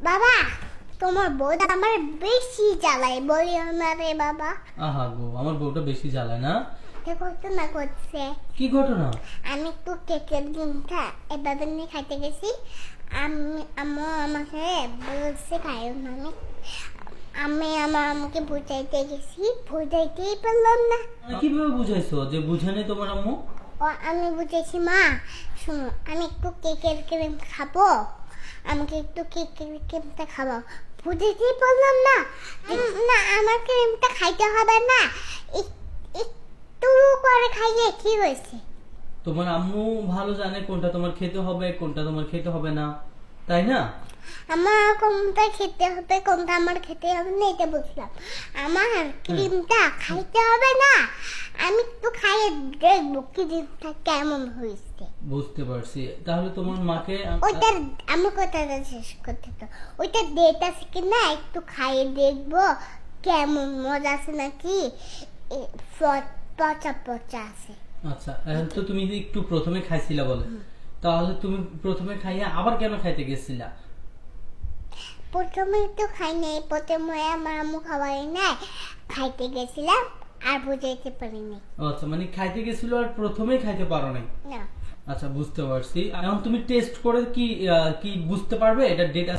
বাবা তোমার বউটা আমার বেশি জ্বালায় বলিও না রে বাবা। আহা গো, আমার বউটা বেশি জ্বালায় না। ঘটনা করছে, কি ঘটনা? আমি একটু কেকের ডিমটা এভাবে নিয়ে খাইতে গেছি। আম্মু আমাকে বলছে খাইও না। আমি আমার আম্মুকে বুঝাইতে গেছি, বুঝাইতেই পারলাম না। কিভাবে বুঝাইছো যে বুঝে নেই তোমার আম্মু? ও আমি বুঝেছি মা, শোনো আমি একটু কেকের ক্রিম খাবো, আমাকে একটু কেকের ক্রিমটা খাবো। বুঝেতেই পারলাম না। না আমার ক্রিমটা খাইতে হবে না, একটু করে খাইলে কি হয়েছে? তোমার আম্মু ভালো জানে কোনটা তোমার খেতে হবে কোনটা তোমার খেতে হবে না, তাই না? আমার কোনটা খেতে হবে কোনটা আমার খেতে হবে না এটা বুঝলাম। আমার ক্রিমটা খাইতে হবে না, আমি একটু খাইয়ে দেখবো ক্রিমটা কেমন হয়েছে। বুঝতে পারছি। তাহলে তোমার মাকে ওইটা আমি কথাটা শেষ করতে তো, ওইটা ডেট আছে কি না একটু খাইয়ে দেখবো কেমন মজা আছে নাকি পচা পচা আছে। আচ্ছা, এখন তো তুমি যে একটু প্রথমে খাইছিলা বলে, তাহলে তুমি প্রথমে খাইয়া আবার কেন খাইতে গেছিলা? প্রথমে তো খাই নাই, প্রথমে আমার আম্মু খাওয়াই নাই, খাইতে গেছিলাম আর বুঝাইতে পারিনি। আচ্ছা, মানে খাইতে গেছিল আর প্রথমেই খাইতে পারো নাই। না আচ্ছা, বুঝতে পারছি। এখন তুমি টেস্ট করে কি কি বুঝতে পারবে এটা ডেট